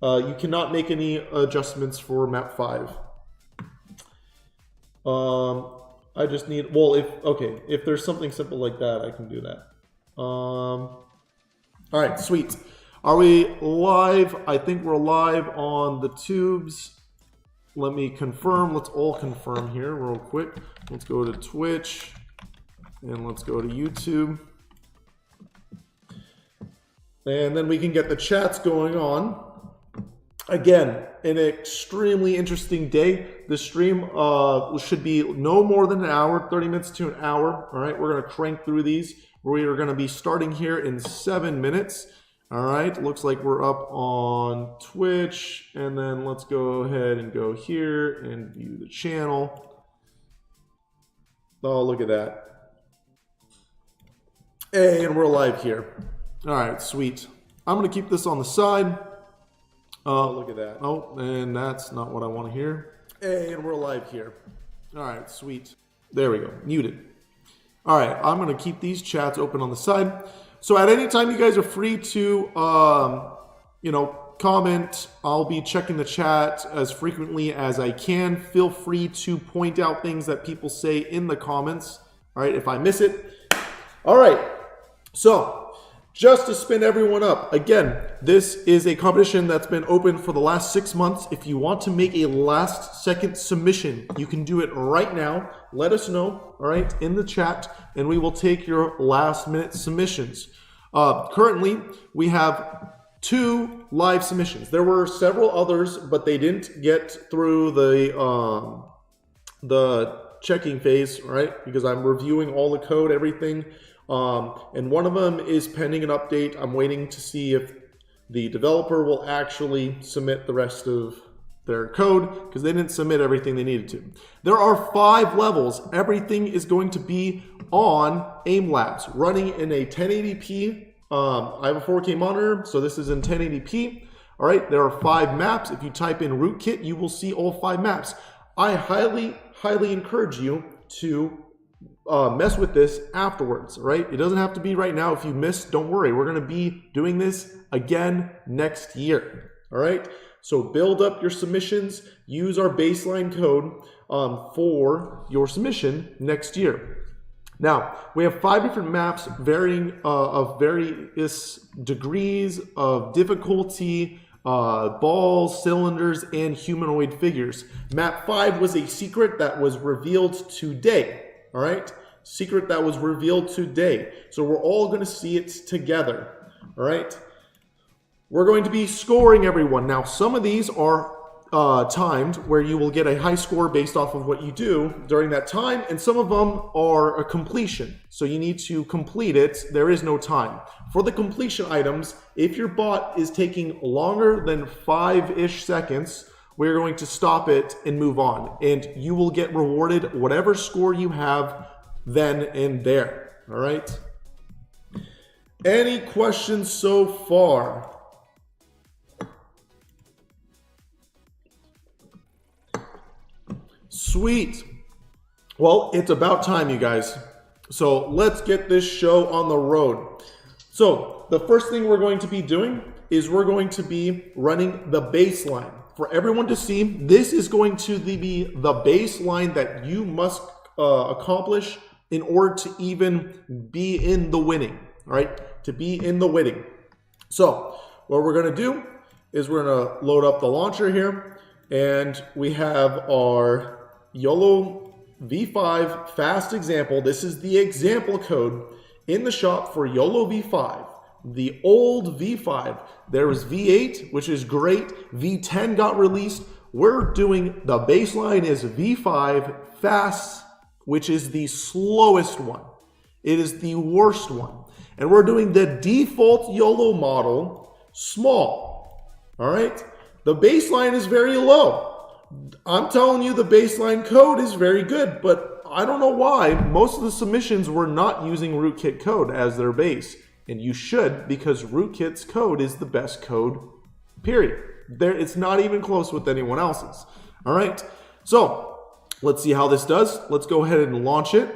You cannot make any adjustments for map 5. I just need, well, if there's something simple like that, I can do that. All right, sweet. Are we live? I think we're live on the tubes. Let me confirm. Let's all confirm here real quick. Let's go to Twitch and let's go to YouTube. And then we can get the chats going on. Again, an extremely interesting day. The stream should be no more than an hour, 30 minutes to an hour. All right, we're going to crank through these. We are going to be starting here in 7 minutes. All right, looks like we're up on Twitch. And then let's go ahead and go here and view the channel. Oh, look at that. Hey, and we're live here. All right, sweet. I'm going to keep this on the side. Oh, look at that. Oh, and that's not what I want to hear. Hey, and we're live here. All right, sweet. There we go. Muted. All right, I'm going to keep these chats open on the side. So at any time, you guys are free to, comment. I'll be checking the chat as frequently as I can. Feel free to point out things that people say in the comments. All right, if I miss it. All right, so just to spin everyone up, again, this is a competition that's been open for the last 6 months. If you want to make a last second submission, you can do it right now. Let us know, all right, in the chat, and we will take your last minute submissions. Currently, we have 2 live submissions. There were several others, but they didn't get through the checking phase, right? Because I'm reviewing all the code, everything. And one of them is pending an update. I'm waiting to see if the developer will actually submit the rest of their code because they didn't submit everything they needed to. There are 5 levels. Everything is going to be on AIM Labs, running in a 1080p. I have a 4K monitor, so this is in 1080p. All right, there are 5 maps. If you type in rootkit, you will see all 5 maps. I highly, highly encourage you to mess with this afterwards, right? It doesn't have to be right now. If you missed, don't worry. We're going to be doing this again next year, all right? So build up your submissions. Use our baseline code for your submission next year. Now, we have 5 different maps varying of various degrees of difficulty, balls, cylinders, and humanoid figures. Map 5 was a secret that was revealed today. All right, secret that was revealed today. So we're all going to see it together. All right, we're going to be scoring everyone. Now, some of these are timed where you will get a high score based off of what you do during that time. And some of them are a completion. So you need to complete it. There is no time. For the completion items, if your bot is taking longer than 5-ish seconds, we're going to stop it and move on. And you will get rewarded whatever score you have then and there. All right? Any questions so far? Sweet. Well, it's about time, you guys. So let's get this show on the road. So the first thing we're going to be doing is we're going to be running the baseline. For everyone to see, this is going to be the baseline that you must accomplish in order to even be in the winning, all right? To be in the winning. So what we're going to do is we're going to load up the launcher here, and we have our YOLO V5 fast example. This is the example code in the shop for YOLO V5. The old V5, there was V8, which is great. V10 got released. We're doing, the baseline is V5 fast, which is the slowest one. It is the worst one. And we're doing the default YOLO model small. All right? The baseline is very low. I'm telling you the baseline code is very good, but I don't know why most of the submissions were not using rootkit code as their base. And you should, because rootkit's code is the best code, period. It's not even close with anyone else's. All right, so let's see how this does. Let's go ahead and launch it.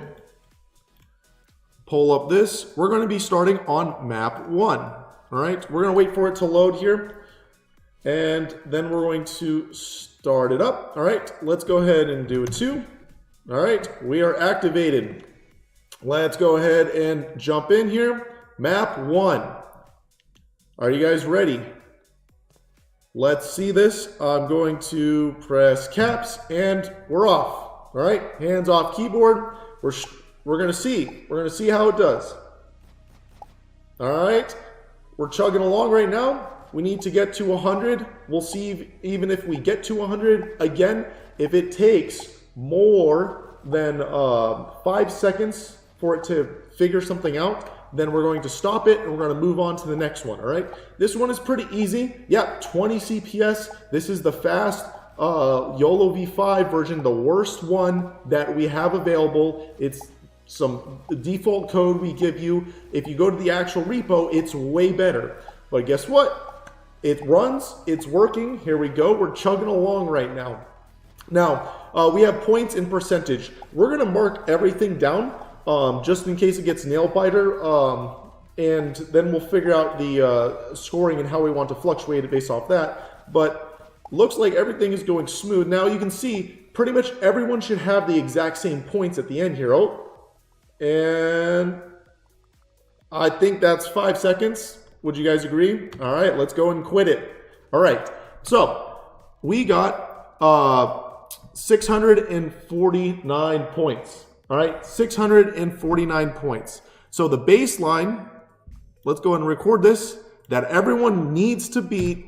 Pull up this. We're going to be starting on map 1. All right, we're going to wait for it to load here. And then we're going to start it up. All right, let's go ahead and do a 2. All right, we are activated. Let's go ahead and jump in here. Map 1. Are you guys ready? Let's see this. I'm going to press caps and we're off. All right, hands off keyboard. We're gonna see. We're gonna see how it does. All right, we're chugging along right now. We need to get to 100. We'll see even if we get to 100. Again, if it takes more than 5 seconds for it to figure something out, then we're going to stop it and we're going to move on to the next one, all right? This one is pretty easy. Yeah, 20 CPS. This is the fast YOLO V5 version, the worst one that we have available. It's some default code we give you. If you go to the actual repo, it's way better. But guess what? It runs, it's working. Here we go. We're chugging along right now. Now, we have points in percentage. We're going to mark everything down just in case it gets nail biter. And then we'll figure out the scoring and how we want to fluctuate it based off that. But looks like everything is going smooth. Now you can see pretty much everyone should have the exact same points at the end here. Oh, and I think that's 5 seconds. Would you guys agree? All right, let's go and quit it. All right, so we got 649 points. All right, 649 points. So the baseline, let's go and record this, that everyone needs to beat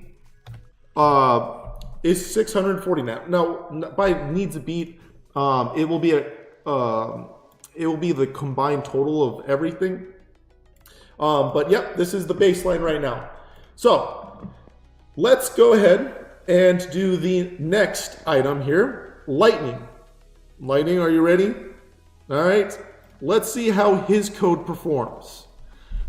is 640 now. Now, by needs to beat, it will be the combined total of everything. But yep, this is the baseline right now. So let's go ahead and do the next item here, lightning. Lightning, are you ready? All right, let's see how his code performs.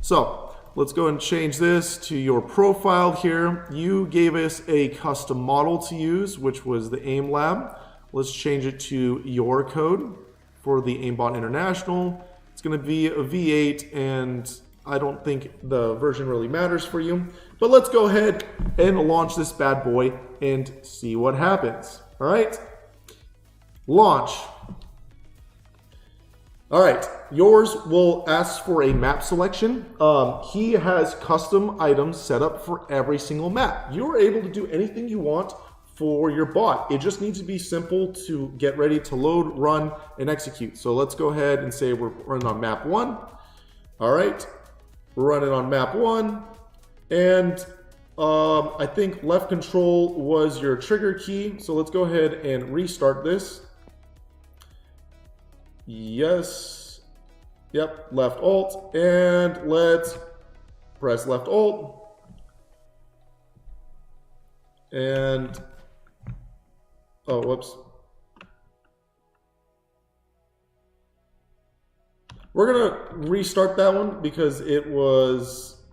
So let's go and change this to your profile here. You gave us a custom model to use, which was the AIM Lab. Let's change it to your code for the Aimbot International. It's going to be a V8, and I don't think the version really matters for you. But let's go ahead and launch this bad boy and see what happens. All right, launch. All right, yours will ask for a map selection. He has custom items set up for every single map. You're able to do anything you want for your bot. It just needs to be simple to get ready to load, run, and execute. So let's go ahead and say we're running on map 1. All right, we're running on map 1. And I think left control was your trigger key. So let's go ahead and restart this. Yes. Yep, left alt, and let's press left alt. And, oh, whoops. We're gonna restart that one because it was,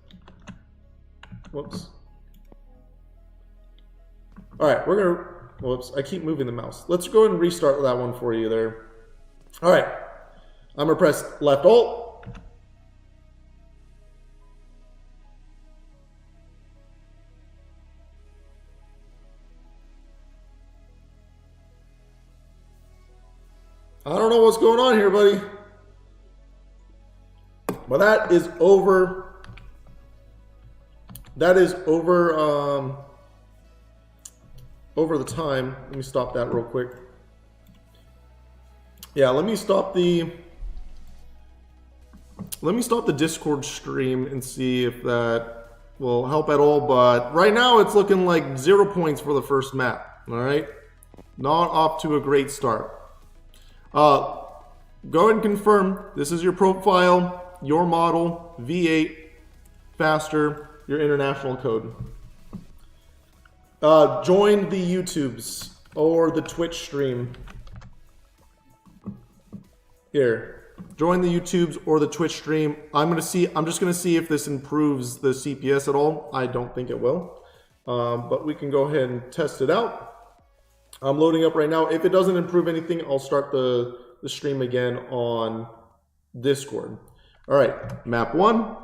whoops. All right, we're gonna, whoops, I keep moving the mouse. Let's go ahead and restart that one for you there. All right, I'm gonna press left alt. I don't know what's going on here, buddy. But that is over. That is over over the time. Let me stop that real quick. Yeah, let me stop the Discord stream and see if that will help at all. But right now it's looking like 0 points for the first map. All right, not off to a great start. Go ahead and confirm this is your profile, your model, V8, faster, your international code. Join the YouTubes or the Twitch stream. Here, join the YouTubes or the Twitch stream. I'm just gonna see if this improves the CPS at all. I don't think it will, but we can go ahead and test it out. I'm loading up right now. If it doesn't improve anything, I'll start the stream again on Discord. All right, map 1.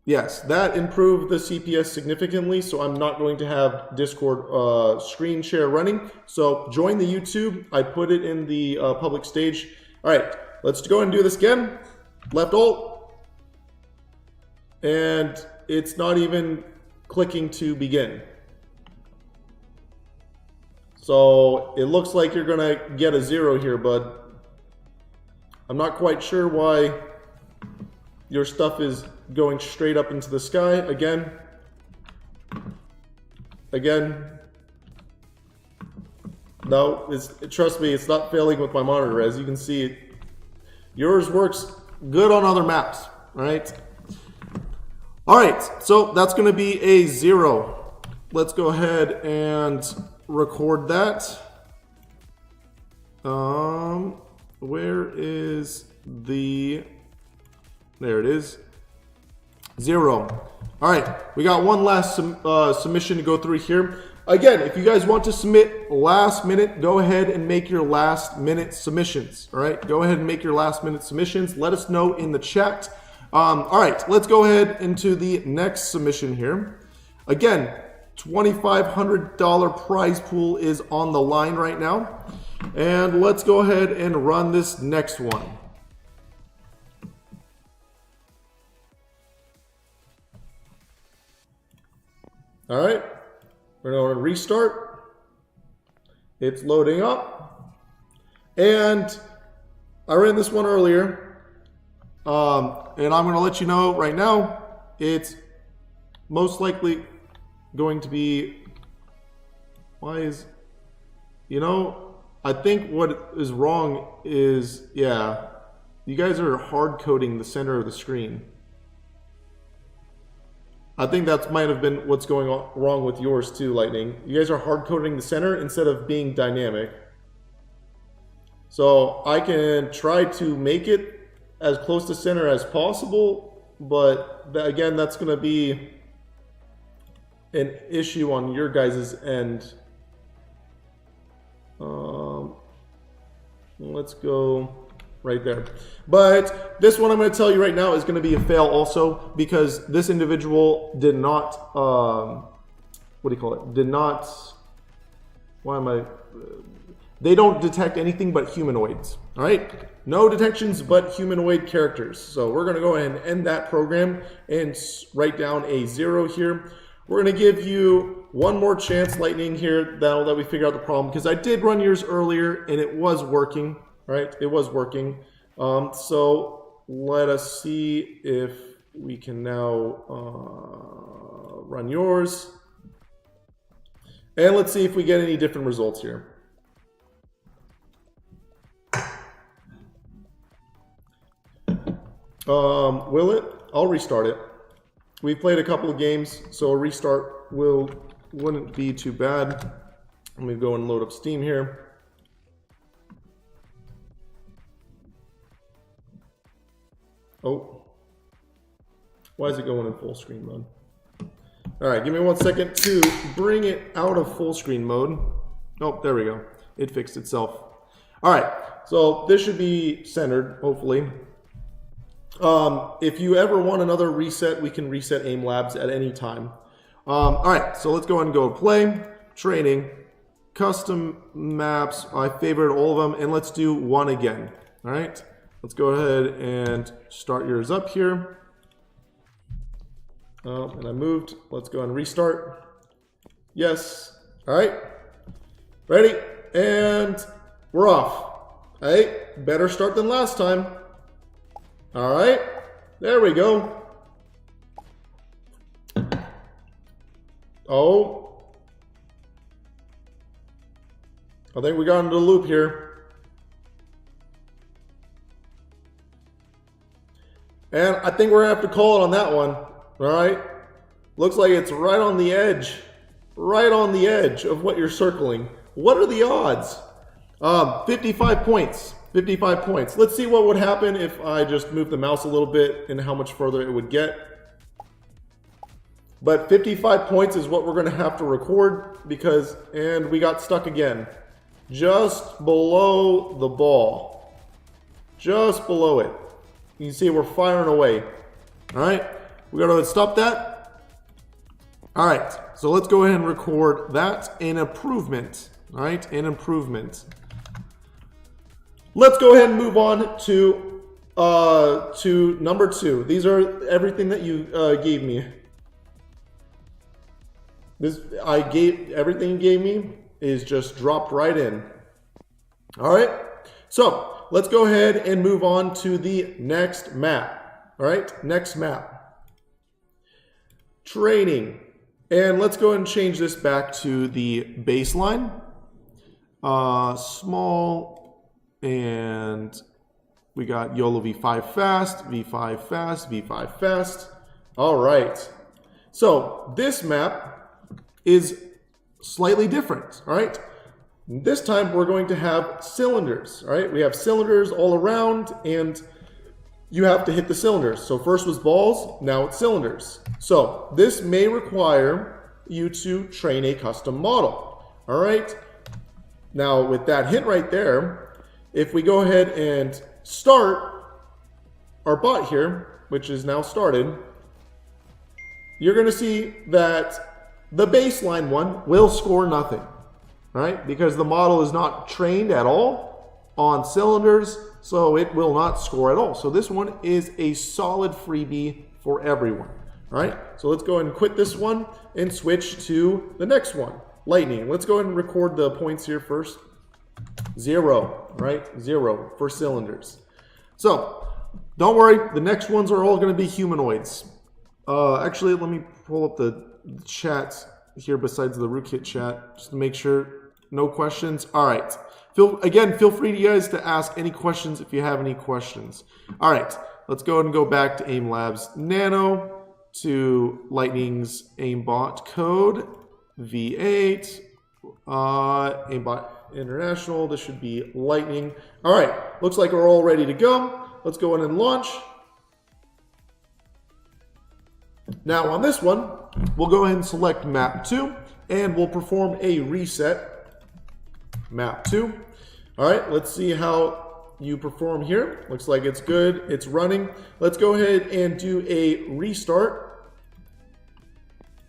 Yes, that improved the CPS significantly, so I'm not going to have Discord screen share running. So join the YouTube. I put it in the public stage. All right, let's go and do this again. Left Alt. And it's not even clicking to begin. So it looks like you're going to get a 0 here, bud. I'm not quite sure why your stuff is going straight up into the sky. Again. No, trust me, it's not failing with my monitor. As you can see, yours works good on other maps, right? All right, so that's going to be a 0. Let's go ahead and record that. Where is the... There it is. 0. All right, we got one last submission to go through here. Again, if you guys want to submit last minute, go ahead and make your last minute submissions. All right, go ahead and make your last minute submissions. Let us know in the chat. All right, let's go ahead into the next submission here. Again, $2,500 prize pool is on the line right now. And let's go ahead and run this next one. All right, we're going to restart. It's loading up. And I ran this one earlier. And I'm going to let you know right now, it's most likely going to be, I think what is wrong is, yeah, you guys are hard coding the center of the screen. I think that might have been what's going on wrong with yours too, Lightning. You guys are hard coding the center instead of being dynamic. So I can try to make it as close to center as possible, but again, that's going to be an issue on your guys' end. Let's go right there. But this one I'm going to tell you right now is going to be a fail also, because this individual did not, they don't detect anything but humanoids. All right, no detections but humanoid characters. So we're going to go ahead and end that program and write down a 0 here. We're going to give you one more chance, Lightning, here that we figure out the problem, because I did run yours earlier and it was working, right? It was working. So let us see if we can now run yours. And let's see if we get any different results here. Will it? I'll restart it. We've played a couple of games, so a restart wouldn't be too bad. Let me go and load up Steam here. Oh. Why is it going in full screen mode? All right, give me 1 second to bring it out of full screen mode. Oh, there we go. It fixed itself. All right, so this should be centered, hopefully. If you ever want another reset, we can reset AIM Labs at any time. All right, so let's go ahead and go play, training, custom maps. I favored all of them, and let's do one again. All right, let's go ahead and start yours up here. And I moved. Let's go and restart. Yes. All right. Ready? And we're off. Hey, better start than last time. All right. There we go. Oh. I think we got into the loop here. And I think we're going to have to call it on that one. All right. Looks like it's right on the edge. Right on the edge of what you're circling. What are the odds? 55 points. 55 points. Let's see what would happen if I just moved the mouse a little bit and how much further it would get. But 55 points is what we're going to have to record because, and we got stuck again. Just below the ball. Just below it. You can see we're firing away. All right. We're going to stop that. All right, so let's go ahead and record that in improvement. All right, in improvement. Let's go ahead and move on to number 2. These are everything that you gave me. Everything you gave me is just dropped right in. All right, so let's go ahead and move on to the next map. All right, next map. Training. And let's go ahead and change this back to the baseline. Small, and we got YOLO V5 fast, V5 fast, V5 fast. All right. So this map is slightly different. All right. This time we're going to have cylinders. All right. We have cylinders all around, and you have to hit the cylinders. So first was balls, now it's cylinders. So this may require you to train a custom model. All right. Now with that hint right there, if we go ahead and start our bot here, which is now started, you're going to see that the baseline one will score nothing, right? Because the model is not trained at all on cylinders, so it will not score at all. So this one is a solid freebie for everyone, right? So let's go ahead and quit this one and switch to the next one, lightning. Let's go ahead and record the points here first. 0, right? 0 for cylinders. So don't worry, the next ones are all going to be humanoids. Actually, let me pull up the chat here besides the rootkit chat just to make sure. No questions. All right. Feel free, you guys, to ask any questions if you have any questions. All right. Let's go ahead and go back to AIM Labs Nano to Lightning's Aimbot code V8. Aimbot International. This should be Lightning. All right. Looks like we're all ready to go. Let's go in and launch. Now on this one, we'll go ahead and select map 2 and we'll perform a reset. Map 2. All right, let's see how you perform here. Looks like it's good. It's running. Let's go ahead and do a restart.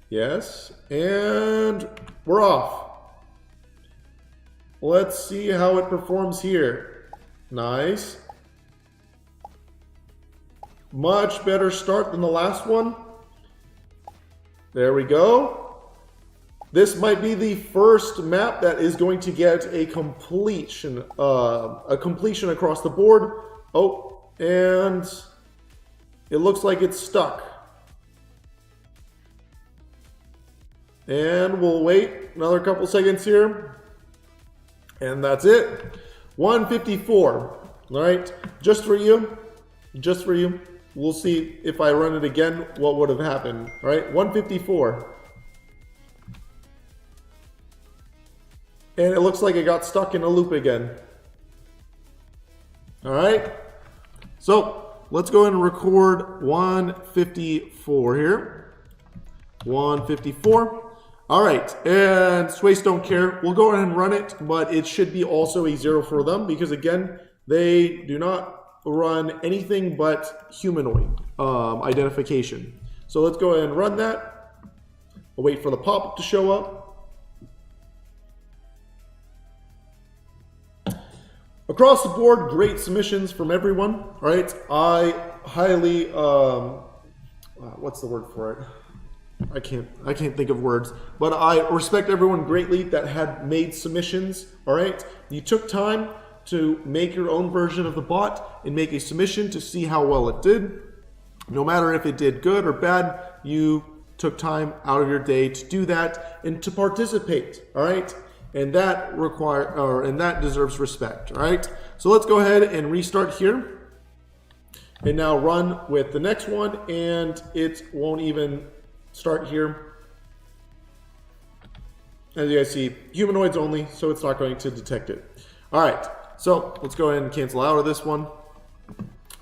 Yes, and we're off. Let's see how it performs here. Nice. Much better start than the last one. There we go. This might be the first map that is going to get a completion across the board. Oh, and it looks like it's stuck. And we'll wait another couple seconds here. And that's it. 154. All right, just for you. Just for you. We'll see if I run it again, what would have happened. All right, 154. And it looks like it got stuck in a loop again. All right, so let's go ahead and record 154 here. 154. All right, and Sways don't care. We'll go ahead and run it, but it should be also a 0 for them because, again, they do not run anything but humanoid identification. So let's go ahead and run that. We'll wait for the pop-up to show up. Across the board, great submissions from everyone. All right, I highly what's the word for it? I can't think of words, but I respect everyone greatly that had made submissions. All right, you took time to make your own version of the bot and make a submission to see how well it did. No matter if it did good or bad, you took time out of your day to do that and to participate. All right, and that deserves respect. All right, so let's go ahead and restart here, and now run with the next one, and it won't even start here. As you guys see, humanoids only, so it's not going to detect it. All right. So let's go ahead and cancel out of this one.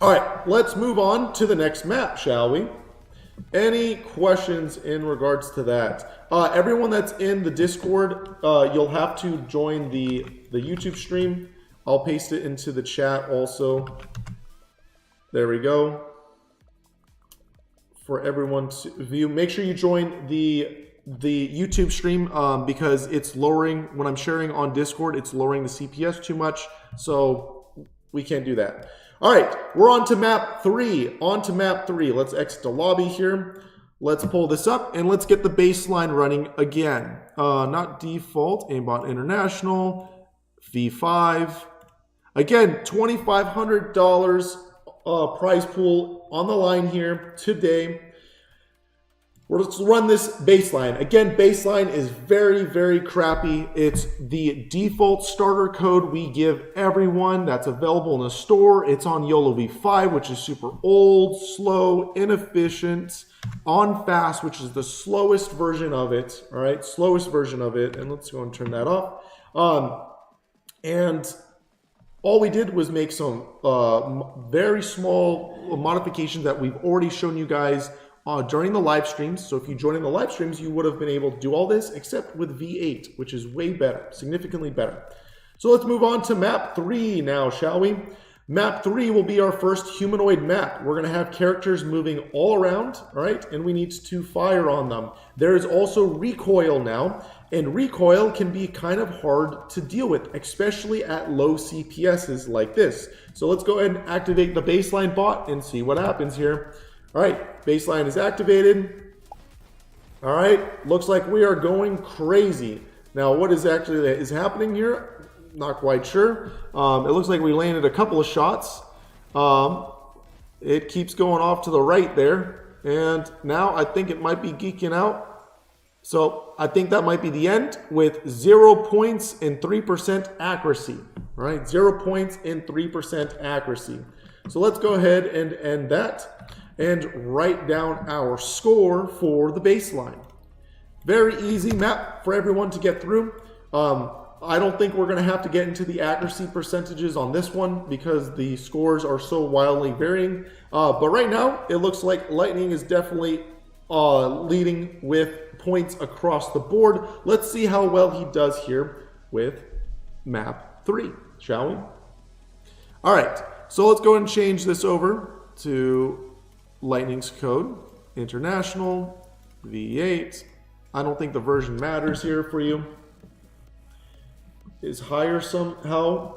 All right, let's move on to the next map, shall we? Any questions in regards to that? Everyone that's in the Discord, you'll have to join the YouTube stream. I'll paste it into the chat also. There we go. for everyone to view. Make sure you join the YouTube stream because it's lowering, when I'm sharing on Discord, it's lowering the CPS too much. So we can't do that. All right, we're on to map 3. On to map 3. Let's exit the lobby here. Let's pull this up and let's get the baseline running again. Not default, Aimbot International, V5. Again, $2,500 prize pool on the line here today. Let's run this baseline. Again, baseline is very, very crappy. It's the default starter code we give everyone that's available in the store. It's on YOLO V5, which is super old, slow, inefficient, on fast, which is the slowest version of it. All right, slowest version of it. And let's go and turn that off. And all we did was make some very small modifications that we've already shown you guys during the live streams. So if you join in the live streams, you would have been able to do all this except with V8, which is way better, significantly better. So let's move on to map 3 now, shall we? Map 3 will be our first humanoid map. We're going to have characters moving all around, all right? And we need to fire on them. There is also recoil now, and recoil can be kind of hard to deal with, especially at low CPSs like this. So let's go ahead and activate the baseline bot and see what happens here. All right, baseline is activated. All right, looks like we are going crazy. Now, what is happening here? Not quite sure. It looks like we landed a couple of shots. It keeps going off to the right there. And now I think it might be geeking out. So I think that might be the end with 0 points and 3% accuracy. Right, 0 points and 3% accuracy. So let's go ahead and end that and write down our score for the baseline. Very easy map for everyone to get through. I don't think we're going to have to get into the accuracy percentages on this one because the scores are so wildly varying. But right now, it looks like Lightning is definitely leading with points across the board. Let's see how well he does here with map 3, shall we? All right, so let's go and change this over to Lightning's code, International, V8. I don't think the version matters here for you. Is higher somehow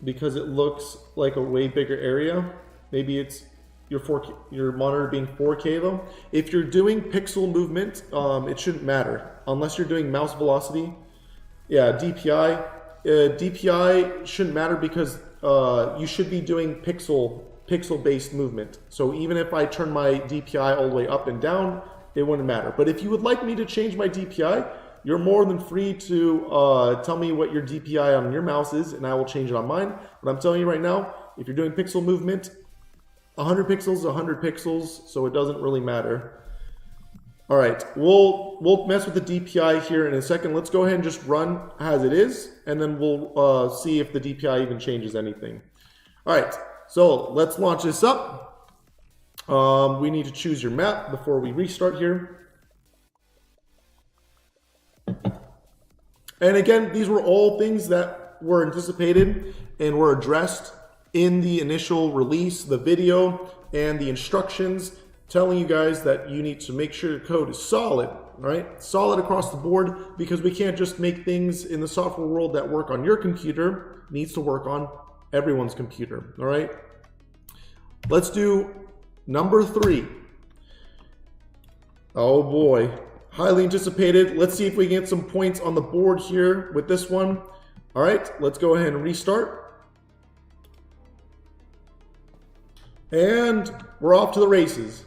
because it looks like a way bigger area. Maybe it's your monitor being 4K though. If you're doing pixel movement, it shouldn't matter unless you're doing mouse velocity. Yeah, DPI. DPI shouldn't matter because you should be doing pixel-based movement. So even if I turn my DPI all the way up and down, it wouldn't matter. But if you would like me to change my DPI, you're more than free to tell me what your DPI on your mouse is, and I will change it on mine. But I'm telling you right now, if you're doing pixel movement, 100 pixels is 100 pixels, so it doesn't really matter. All right, we'll mess with the DPI here in a second. Let's go ahead and just run as it is, and then we'll see if the DPI even changes anything. All right, so let's launch this up. We need to choose your map before we restart here. And again, these were all things that were anticipated and were addressed in the initial release, the video, and the instructions telling you guys that you need to make sure your code is solid, right? Solid across the board, because we can't just make things in the software world that work on your computer. It needs to work on everyone's computer, all right? Let's do number 3. Oh boy. Highly anticipated. Let's see if we can get some points on the board here with this one. All right, let's go ahead and restart. And we're off to the races.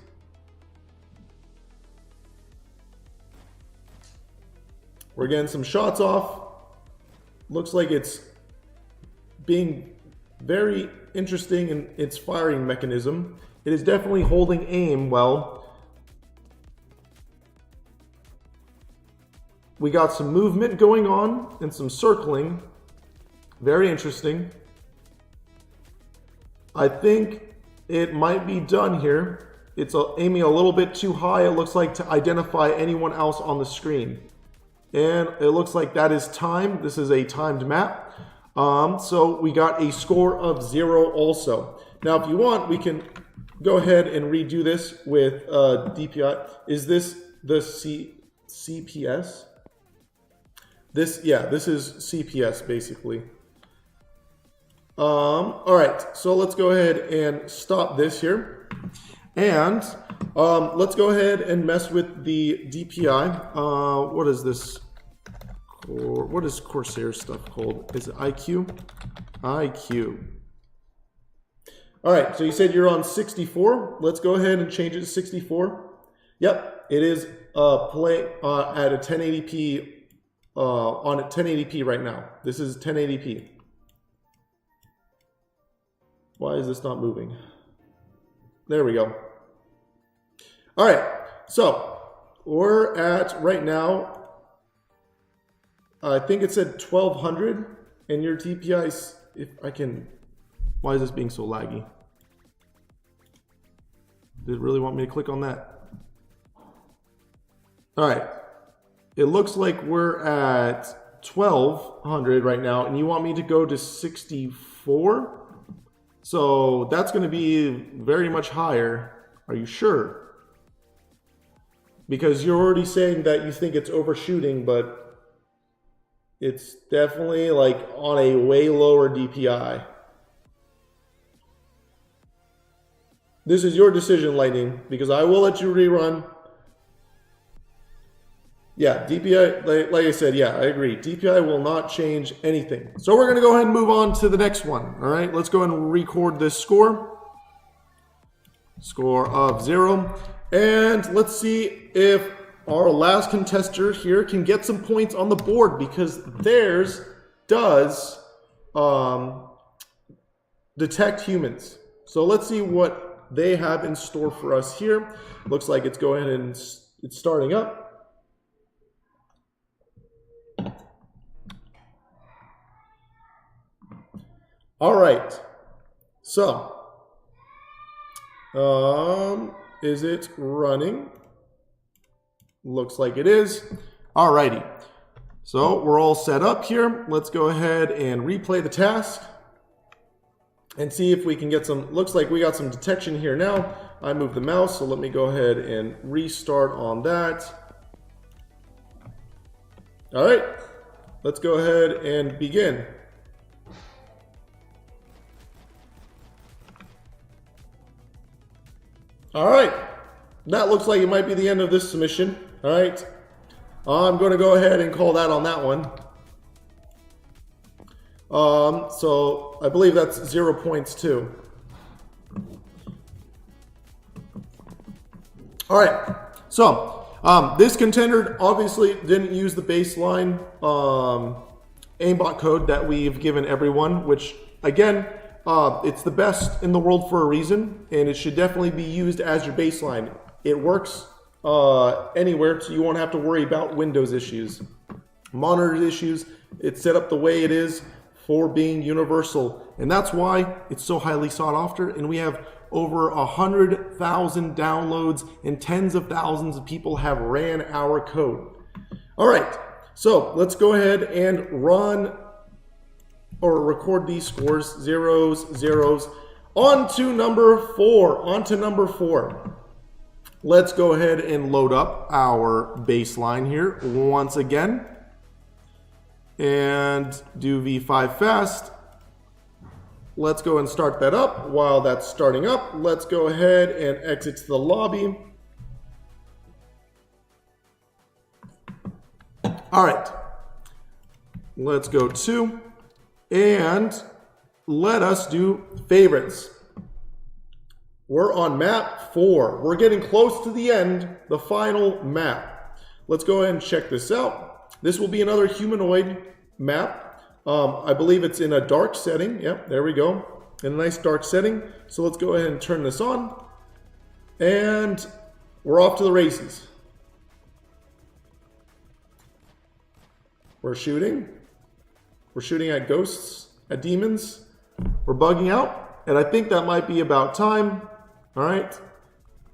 We're getting some shots off. Looks like it's being very interesting in its firing mechanism. It is definitely holding aim well. We got some movement going on and some circling. Very interesting. I think it might be done here. It's aiming a little bit too high, it looks like, to identify anyone else on the screen. And it looks like that is timed. This is a timed map. So we got a score of 0 also. Now, if you want, we can go ahead and redo this with DPI. Is this the CPS? This is CPS basically. All right, so let's go ahead and stop this here. And let's go ahead and mess with the DPI. What is this? What is Corsair stuff called? Is it IQ? IQ. All right, so you said you're on 64. Let's go ahead and change it to 64. Yep, it is play at a 1080p, on a 1080p right now. This is 1080p. Why is this not moving? There we go. All right, so we're at right now, I think it said 1200, and your DPI, if I can, why is this being so laggy? Did it really want me to click on that? All right, it looks like we're at 1200 right now, and you want me to go to 64? So that's going to be very much higher. Are you sure? Because you're already saying that you think it's overshooting, but it's definitely like on a way lower DPI. This is your decision, Lightning, because I will let you rerun. Yeah, DPI, like I said, yeah, I agree. DPI will not change anything. So we're going to go ahead and move on to the next one. All right, let's go and record this score. Score of 0. And let's see if our last contester here can get some points on the board, because theirs does detect humans. So let's see what they have in store for us here. Looks like it's going and it's starting up. All right, so, is it running? Looks like it is. All righty, so we're all set up here. Let's go ahead and replay the task and see if we can get some, looks like we got some detection here now. I moved the mouse, so let me go ahead and restart on that. All right, let's go ahead and begin. All right, that looks like it might be the end of this submission. All right, I'm going to go ahead and call that on that one. So I believe that's 0 points too. All right, so this contender obviously didn't use the baseline aimbot code that we've given everyone, which again, it's the best in the world for a reason, and it should definitely be used as your baseline. It works anywhere, so you won't have to worry about Windows issues, monitor issues. It's set up the way it is for being universal, and that's why it's so highly sought after, and we have over 100,000 downloads and tens of thousands of people have ran our code. All right, so let's go ahead and run or record these scores, zeros, zeros. On to number 4. Let's go ahead and load up our baseline here once again and do V5 fast. Let's go and start that up. While that's starting up, let's go ahead and exit to the lobby. All right, let's go to, and let us do favorites. We're on map 4. We're getting close to the end, the final map. Let's go ahead and check this out. This will be another humanoid map. I believe it's in a dark setting. Yep, there we go. In a nice dark setting. So let's go ahead and turn this on. And we're off to the races. We're shooting. We're shooting at ghosts, at demons. We're bugging out. And I think that might be about time. All right.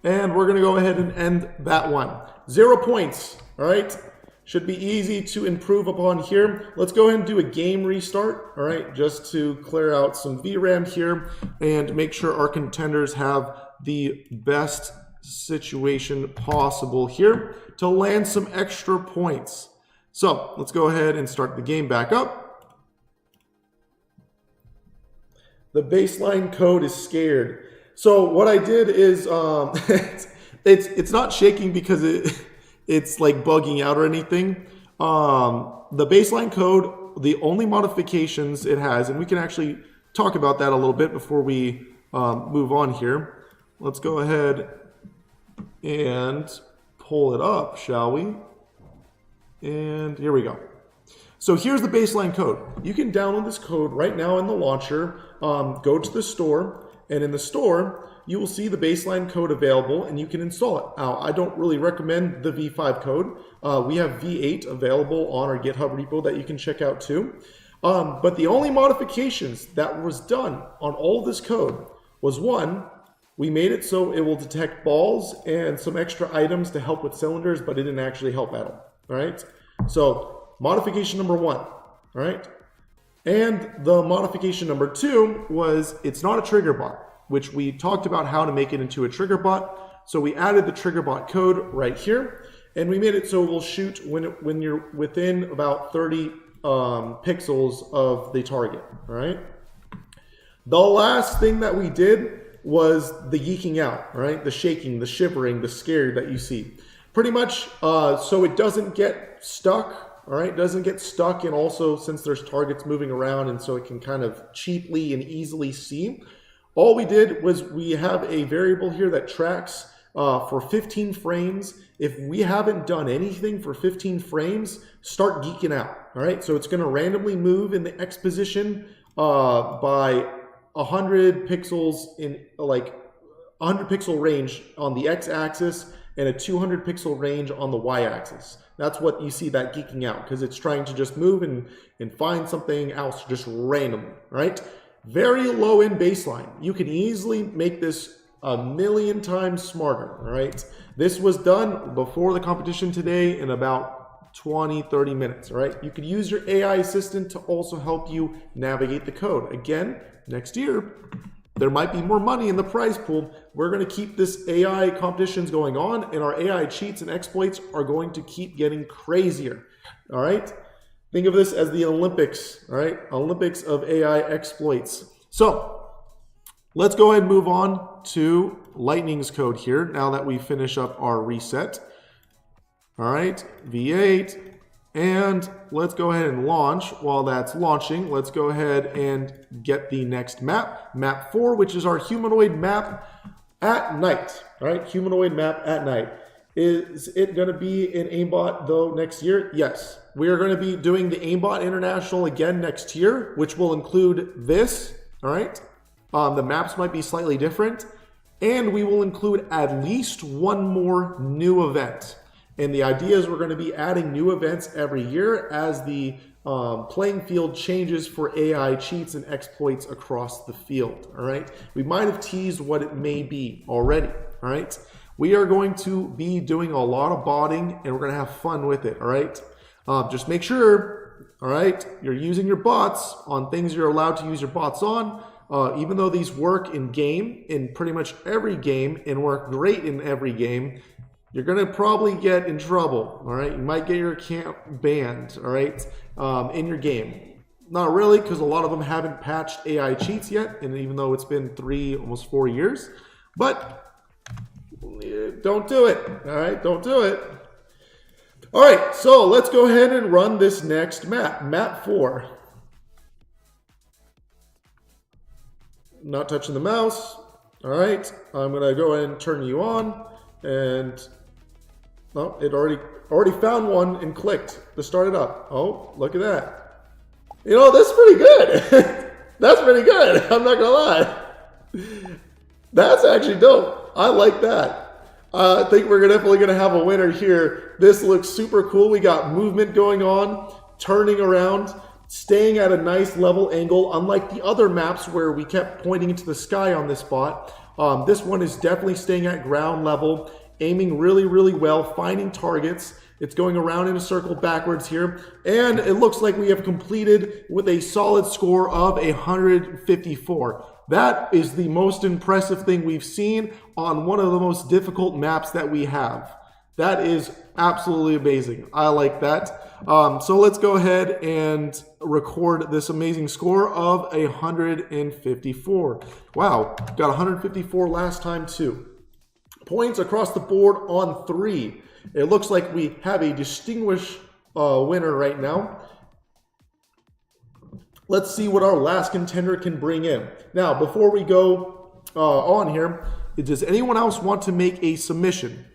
And we're going to go ahead and end that one. 0 points. All right. Should be easy to improve upon here. Let's go ahead and do a game restart. All right. Just to clear out some VRAM here and make sure our contenders have the best situation possible here to land some extra points. So let's go ahead and start the game back up. The baseline code is scared. So what I did is it's not shaking because it's like bugging out or anything. The baseline code, the only modifications it has, and we can actually talk about that a little bit before we move on here. Let's go ahead and pull it up, shall we? And here we go. So here's the baseline code. You can download this code right now in the launcher. Go to the store, and in the store, you will see the baseline code available, and you can install it. Now, I don't really recommend the V5 code. We have V8 available on our GitHub repo that you can check out too. But the only modifications that was done on all this code was, one, we made it so it will detect balls and some extra items to help with cylinders, but it didn't actually help at all. All right. So modification number one. All right. And the modification number two was it's not a trigger bot, which we talked about how to make it into a trigger bot. So we added the trigger bot code right here, and we made it so it will shoot when you're within about 30 pixels of the target. All right. The last thing that we did was the geeking out, right? The shaking, the shivering, the scared that you see. Pretty much so it doesn't get stuck, all right? It doesn't get stuck, and also since there's targets moving around, and so it can kind of cheaply and easily see. All we did was we have a variable here that tracks for 15 frames. If we haven't done anything for 15 frames, start geeking out, all right? So it's gonna randomly move in the X position by 100 pixels in like 100 pixel range on the X axis and a 200 pixel range on the Y axis. That's what you see that geeking out, because it's trying to just move and find something else just randomly, right? Very low in baseline. You can easily make this a million times smarter, all right? This was done before the competition today in about 20-30 minutes, all right? You could use your AI assistant to also help you navigate the code. Again, next year, there might be more money in the prize pool. We're going to keep this AI competitions going on, and our AI cheats and exploits are going to keep getting crazier. All right? Think of this as the Olympics, all right? Olympics of AI exploits. So let's go ahead and move on to Lightning's code here now that we finish up our reset. All right, V8. And let's go ahead and launch. While that's launching, let's go ahead and get the next map, map 4, which is our humanoid map at night, all right? Humanoid map at night. Is it going to be in Aimbot though next year? Yes. We are going to be doing the Aimbot International again next year, which will include this, all right? The maps might be slightly different, and we will include at least one more new event. And the idea is we're going to be adding new events every year as the playing field changes for AI cheats and exploits across the field, all right? We might have teased what it may be already, all right? We are going to be doing a lot of botting, and we're going to have fun with it, all right? Just make sure, all right, you're using your bots on things you're allowed to use your bots on. Even though these work in game, in pretty much every game, and work great in every game, you're going to probably get in trouble, all right? You might get your account banned, all right, in your game. Not really, because a lot of them haven't patched AI cheats yet, and even though it's been 3, almost 4 years. But don't do it, all right? Don't do it. All right, so let's go ahead and run this next map, map 4. Not touching the mouse. All right, I'm going to go ahead and turn you on, and oh, it already found one and clicked to start it up. Oh, look at that. You know, that's pretty good. That's pretty good. I'm not gonna lie. That's actually dope. I like that. I think we're definitely gonna have a winner here. This looks super cool. We got movement going on, turning around, staying at a nice level angle, unlike the other maps where we kept pointing into the sky on this spot. This one is definitely staying at ground level, aiming really, really well, finding targets. It's going around in a circle backwards here. And it looks like we have completed with a solid score of 154. that is the most impressive thing we've seen on one of the most difficult maps that we have. That is absolutely amazing. I like that. So let's go ahead and record this amazing score of 154. Wow, got 154 last time too. Points across the board on 3. It looks like we have a distinguished winner right now. Let's see what our last contender can bring in. Now, before we go on here, does anyone else want to make a submission?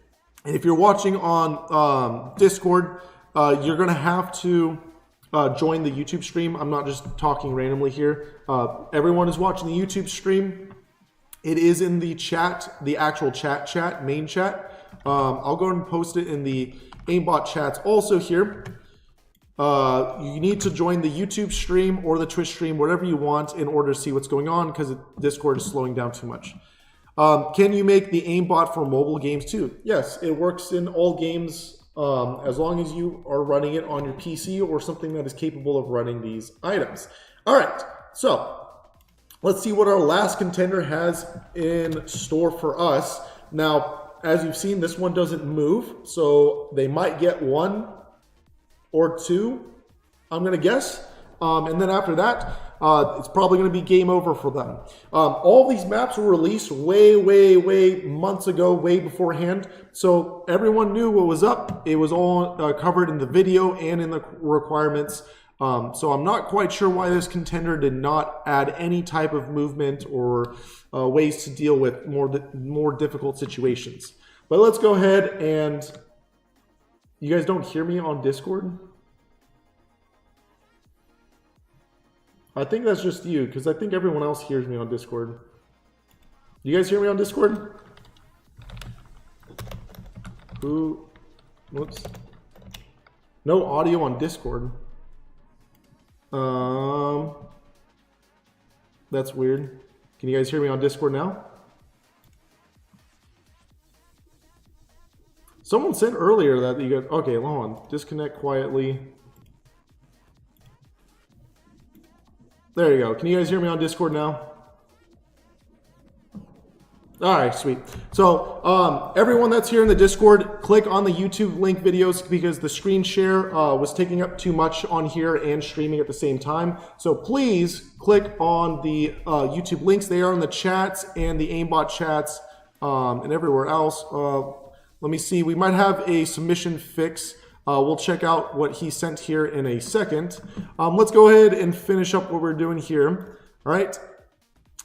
And if you're watching on Discord, you're going to have to join the YouTube stream. I'm not just talking randomly here. Everyone is watching the YouTube stream. It is in the chat, the actual chat, main chat. I'll go and post it in the Aimbot chats also here. You need to join the YouTube stream or the Twitch stream, whatever you want, in order to see what's going on, because Discord is slowing down too much. Can you make the aimbot for mobile games too? Yes, it works in all games as long as you are running it on your PC or something that is capable of running these items. All right, so let's see what our last contender has in store for us. Now, as you've seen, this one doesn't move, so they might get 1 or 2, I'm going to guess. And then after that, it's probably going to be game over for them. All these maps were released way months ago, way beforehand. So everyone knew what was up. It was all covered in the video and in the requirements. So I'm not quite sure why this contender did not add any type of movement or ways to deal with more difficult situations. But let's go ahead and... You guys don't hear me on Discord? I think that's just you, because I think everyone else hears me on Discord. You guys hear me on Discord? Whoops. No audio on Discord. That's weird. Can you guys hear me on Discord now? Someone said earlier that you guys... Okay, hold on. Disconnect quietly. There you go. Can you guys hear me on Discord now? All right, sweet. So everyone that's here in the Discord, click on the YouTube link videos because the screen share was taking up too much on here and streaming at the same time. So please click on the YouTube links. They are in the chats and the Aimbot chats and everywhere else. Let me see. We might have a submission fix. We'll check out what he sent here in a second. Let's go ahead and finish up what we're doing here. All right.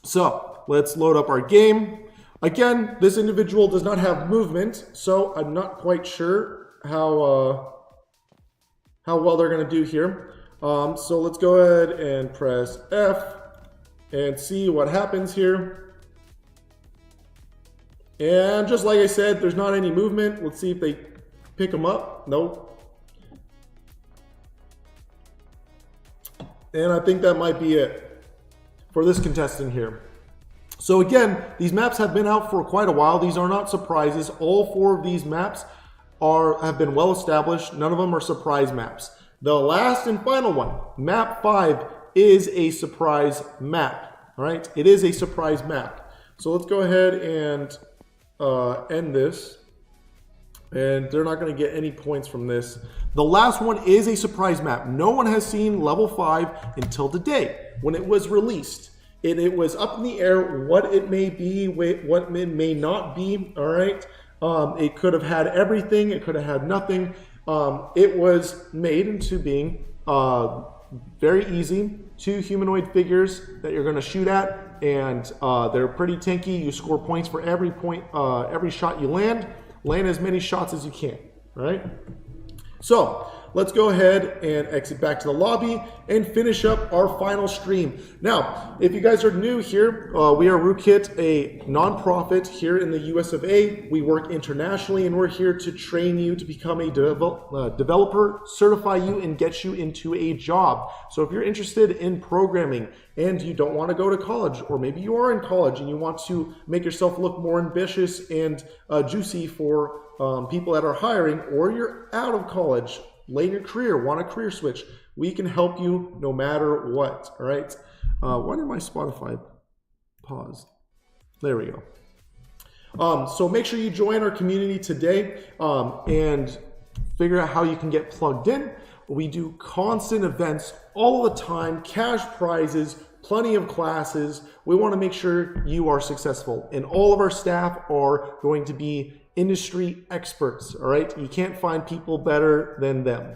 So let's load up our game. Again, this individual does not have movement, so I'm not quite sure how well they're going to do here. So let's go ahead and press F and see what happens here. And just like I said, there's not any movement. Let's see if they pick them up. Nope. And I think that might be it for this contestant here. So again, these maps have been out for quite a while. These are not surprises. All 4 of these maps have been well established. None of them are surprise maps. The last and final one, map 5, is a surprise map. All right, it is a surprise map. So let's go ahead and end this, and they're not going to get any points from this. The last one is a surprise map. No one has seen level 5 until today when it was released. It was up in the air what it may be, what it may not be. All right, it could have had everything, it could have had nothing. It was made into being very easy. 2 humanoid figures that you're going to shoot at, and they're pretty tanky. You score points for every shot you land. Land as many shots as you can, right? So let's go ahead and exit back to the lobby and finish up our final stream. Now, if you guys are new here, we are Rootkit, a nonprofit here in the US of A. We work internationally, and we're here to train you to become a developer, certify you, and get you into a job. So if you're interested in programming and you don't want to go to college, or maybe you are in college and you want to make yourself look more ambitious and juicy for people that are hiring, or you're out of college, late in your career, want a career switch, we can help you no matter what. All right. Why did my Spotify Pause. There we go. So make sure you join our community today and figure out how you can get plugged in. We do constant events all the time, cash prizes, plenty of classes. We want to make sure you are successful, and all of our staff are going to be industry experts. All right, you can't find people better than them.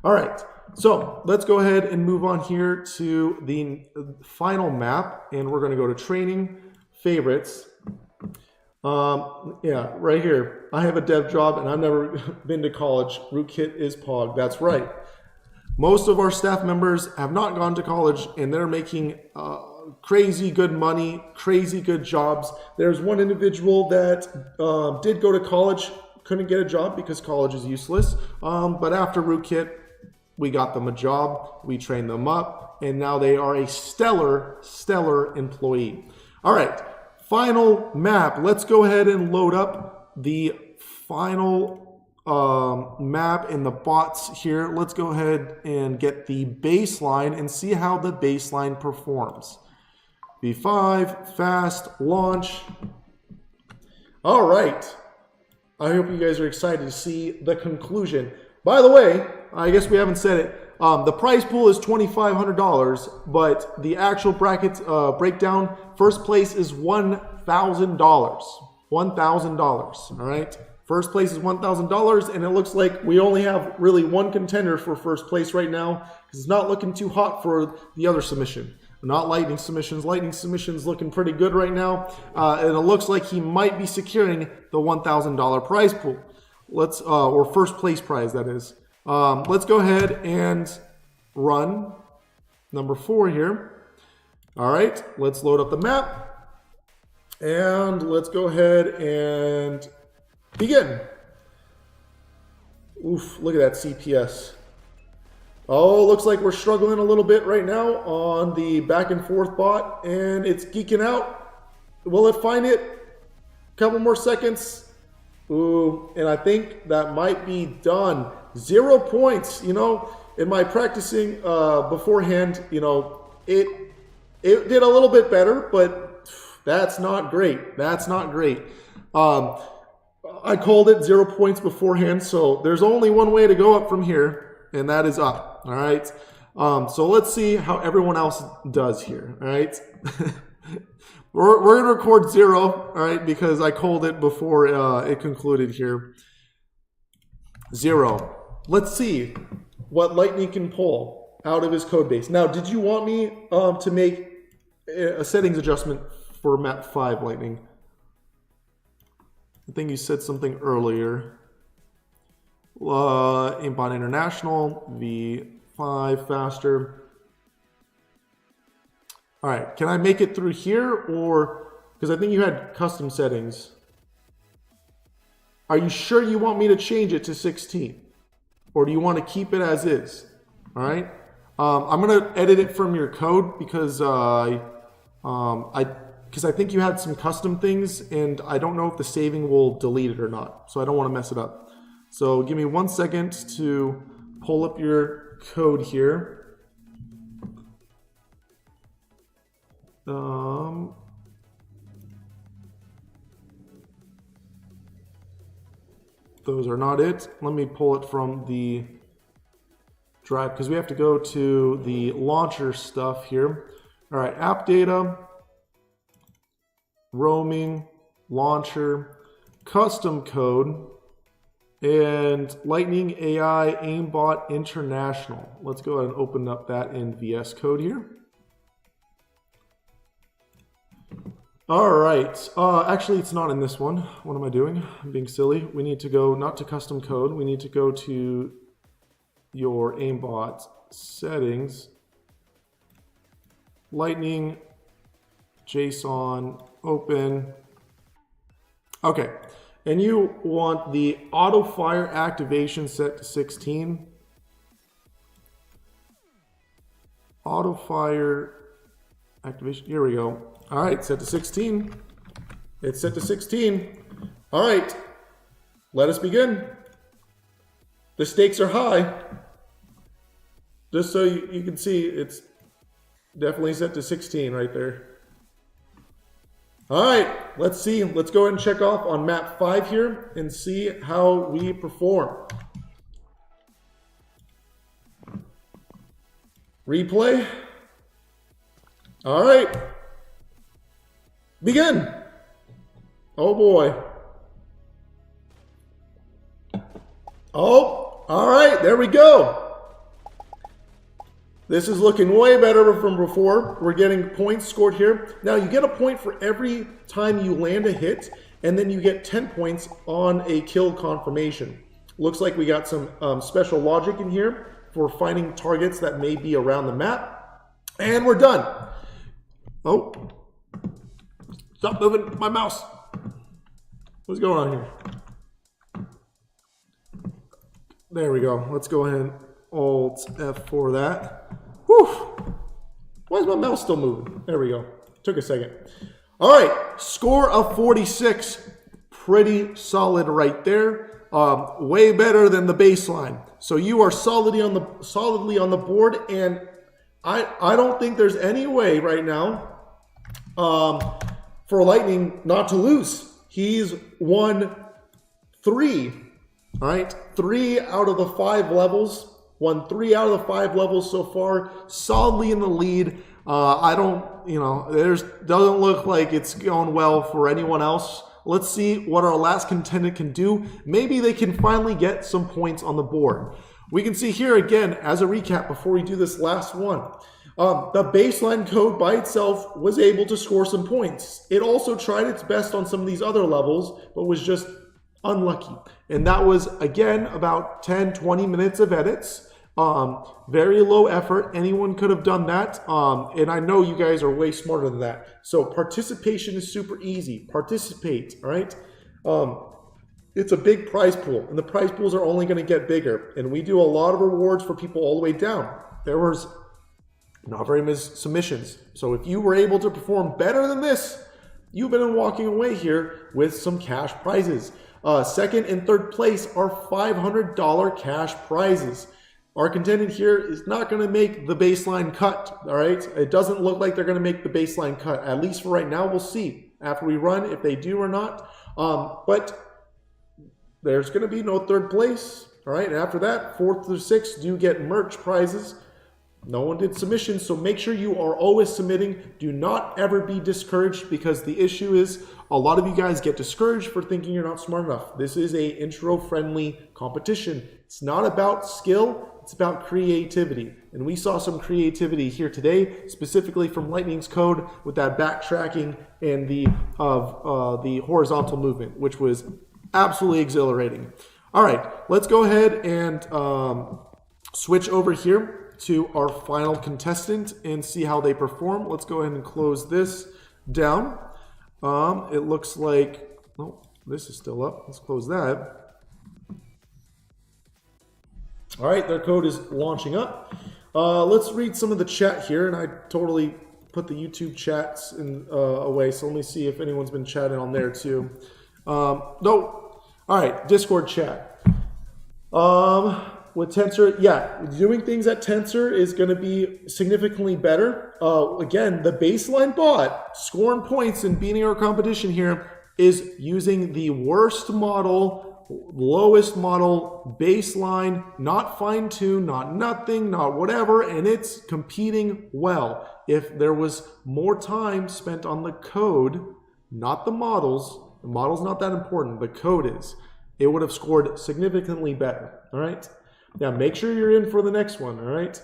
All right, so let's go ahead and move on here to the final map, and we're going to go to training, favorites. Yeah, right here. I have a dev job and I've never been to college. Rootkit is POG. That's right. Most of our staff members have not gone to college and they're making crazy good money, crazy good jobs. There's one individual that did go to college, couldn't get a job because college is useless. But after Rootkit, we got them a job, we trained them up, and now they are a stellar employee. All right. Final map. Let's go ahead and load up the final map in the bots here. Let's go ahead and get the baseline and see how the baseline performs. V5, fast, launch. All right. I hope you guys are excited to see the conclusion. By the way, I guess we haven't said it. The prize pool is $2,500, but the actual bracket breakdown, first place is $1,000. $1,000, all right? First place is $1,000, and it looks like we only have really one contender for first place right now, because it's not looking too hot for the other submission. Not Lightning submissions. Lightning submissions looking pretty good right now, and it looks like he might be securing the $1,000 prize pool. Let's, or first place prize, that is. Let's go ahead and run number 4 here. All right, let's load up the map. And let's go ahead and begin. Oof, look at that CPS. Oh, looks like we're struggling a little bit right now on the back and forth bot, and it's geeking out. Will it find it? A couple more seconds. Ooh, and I think that might be done. 0 points. You know, in my practicing beforehand, you know, it did a little bit better, but that's not great. That's not great. I called it 0 points beforehand, so there's only one way to go up from here, and that is up. All right. So let's see how everyone else does here. All right. We're going to record 0, all right, because I called it before it concluded here. 0. Let's see what Lightning can pull out of his code base. Now, did you want me to make a settings adjustment for map 5, Lightning? I think you said something earlier. Aimbot International, V5 faster. All right, can I make it through here, or because I think you had custom settings. Are you sure you want me to change it to 16? Or do you want to keep it as is? All right. I'm going to edit it from your code because I think you had some custom things, and I don't know if the saving will delete it or not. So I don't want to mess it up. So give me 1 second to pull up your code here. Those are not it. Let me pull it from the drive because we have to go to the launcher stuff here. All right, app data, roaming, launcher, custom code, and Lightning AI Aimbot International. Let's go ahead and open up that in VS Code here. All right, actually it's not in this one. What am I doing? I'm being silly. We need to go not to custom code. We need to go to your Aimbot settings, Lightning, JSON, open. Okay, and you want the auto fire activation set to 16. Auto fire activation, here we go. All right, set to 16. It's set to 16. All right, let us begin. The stakes are high. Just so you can see, it's definitely set to 16 right there. All right, let's see. Let's go ahead and check off on map 5 here and see how we perform. Replay. All right. Begin. Oh boy. Oh, all right, there we go. This is looking way better from before. We're getting points scored here. Now you get a point for every time you land a hit, and then you get 10 points on a kill confirmation. Looks like we got some special logic in here for finding targets that may be around the map. And we're done. Oh, stop moving my mouse. What's going on here? There we go. Let's go ahead and Alt F for that. Whew. Why is my mouse still moving? There we go. Took a second. All right, score of 46. Pretty solid right there. Way better than the baseline. So you are solidly on the board, and I don't think there's any way right now for Lightning not to lose. He's won 3. All right, 3 out of the 5 levels. Won 3 out of the 5 levels so far. Solidly in the lead. I don't, doesn't look like it's going well for anyone else. Let's see what our last contender can do. Maybe they can finally get some points on the board. We can see here again, as a recap before we do this last one, the baseline code by itself was able to score some points. It also tried its best on some of these other levels, but was just unlucky. And that was, again, about 10, 20 minutes of edits. Very low effort. Anyone could have done that. And I know you guys are way smarter than that. So participation is super easy. Participate, all right? It's a big prize pool, and the prize pools are only going to get bigger. And we do a lot of rewards for people all the way down. There was not very many submissions. So if you were able to perform better than this, you've been walking away here with some cash prizes. Second and third place are $500 cash prizes. Our contender here is not going to make the baseline cut, all right? It doesn't look like they're going to make the baseline cut. At least for right now, we'll see after we run if they do or not. But there's going to be no third place, all right? And after that, 4th through 6th do get merch prizes. No one did submissions, so make sure you are always submitting. Do not ever be discouraged, because the issue is a lot of you guys get discouraged for thinking you're not smart enough. This is a intro-friendly competition. It's not about skill. It's about creativity. And we saw some creativity here today, specifically from Lightning's code with that backtracking and the horizontal movement, which was absolutely exhilarating. All right, let's go ahead and switch over here to our final contestant and see how they perform. Let's go ahead and close this down. It looks like, oh, this is still up. Let's close that. All right, their code is launching up. Let's read some of the chat here, and I totally put the YouTube chats away, so let me see if anyone's been chatting on there too. No. All right, Discord chat. With Tensor, yeah, doing things at Tensor is going to be significantly better. Again, the baseline bot scoring points and beating our competition here is using the worst model, lowest model, baseline, not fine-tuned, not nothing, not whatever, and it's competing well. If there was more time spent on the code, not the models not that important, the code is, it would have scored significantly better, all right? Now, make sure you're in for the next one, all right?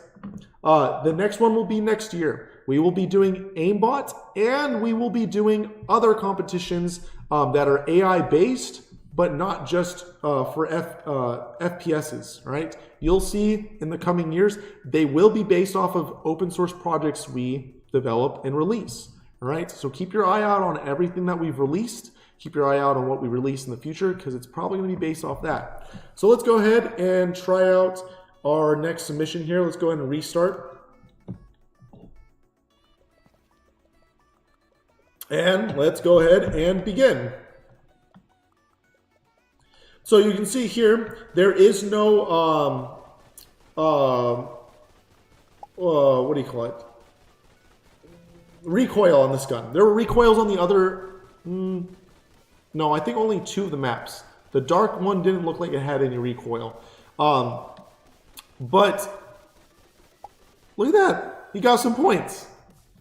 The next one will be next year. We will be doing Aimbot, and we will be doing other competitions that are AI-based, but not just for FPSs, right? You'll see in the coming years, they will be based off of open source projects we develop and release, all right? So keep your eye out on everything that we've released. Keep your eye out on what we release in the future, because it's probably going to be based off that. So let's go ahead and try out our next submission here. Let's go ahead and restart. And let's go ahead and begin. So you can see here, there is no, what do you call it? Recoil on this gun. There were recoils on the other No, I think only 2 of the maps. The dark one didn't look like it had any recoil. But look at that. He got some points.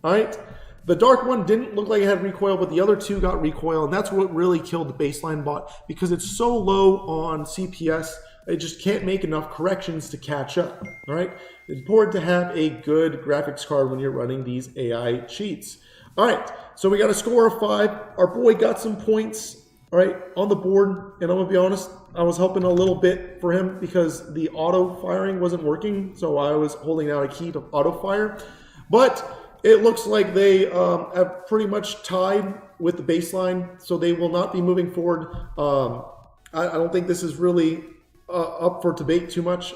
All right. The dark one didn't look like it had recoil, but the other 2 got recoil. And that's what really killed the baseline bot, because it's so low on CPS. It just can't make enough corrections to catch up. All right. It's important to have a good graphics card when you're running these AI cheats. All right. So we got a score of 5. Our boy got some points. All right, on the board, and I'm gonna be honest, I was helping a little bit for him because the auto firing wasn't working, so I was holding out a key to auto fire. But it looks like they have pretty much tied with the baseline, so they will not be moving forward. I don't think this is really up for debate too much,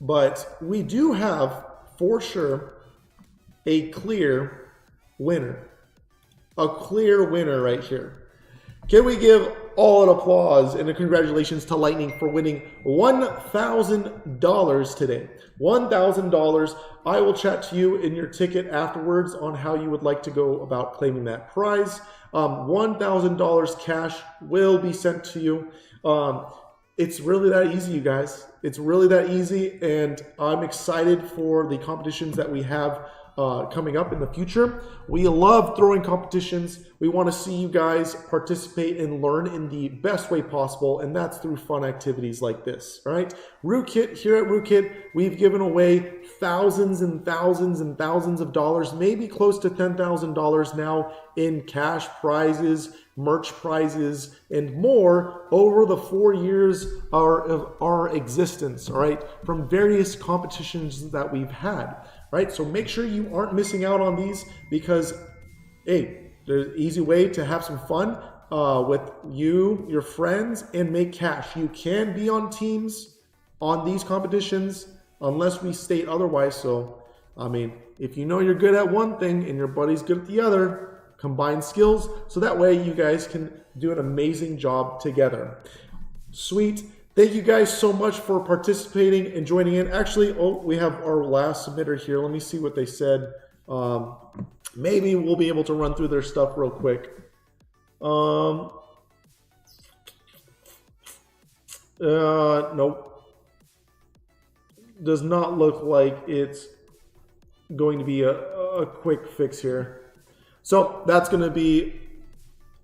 but we do have, for sure, a clear winner. A clear winner right here. Can we give all an applause and a congratulations to Lightning for winning $1,000 today? $1,000. I will chat to you in your ticket afterwards on how you would like to go about claiming that prize. $1,000 cash will be sent to you. It's really that easy, you guys. It's really that easy, and I'm excited for the competitions that we have coming up in the future. We love throwing competitions. We want to see you guys participate and learn in the best way possible, and that's through fun activities like this. All right, Rootkit, here at Rootkit, we've given away thousands and thousands and thousands of dollars, maybe close to $10,000 now in cash prizes, merch prizes, and more over the 4 years of our existence, all right, from various competitions that we've had. Right, so make sure you aren't missing out on these, because, hey, there's an easy way to have some fun with you, your friends, and make cash. You can be on teams on these competitions unless we state otherwise. So, I mean, if you know you're good at one thing and your buddy's good at the other, combine skills so that way you guys can do an amazing job together. Sweet. Thank you guys so much for participating and joining in. Actually, we have our last submitter here. Let me see what they said. Maybe we'll be able to run through their stuff real quick. Nope. Does not look like it's going to be a quick fix here. So that's going to be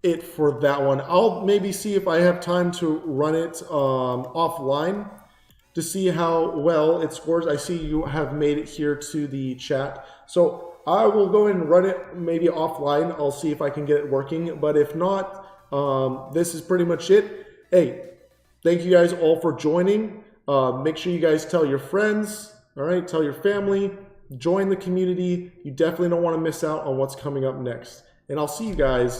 it for that one. I'll maybe see if I have time to run it offline to see how well it scores. I see you have made it here to the chat. So I will go and run it maybe offline. I'll see if I can get it working. But if not, this is pretty much it. Hey, thank you guys all for joining. Make sure you guys tell your friends, all right? Tell your family, join the community. You definitely don't want to miss out on what's coming up next. And I'll see you guys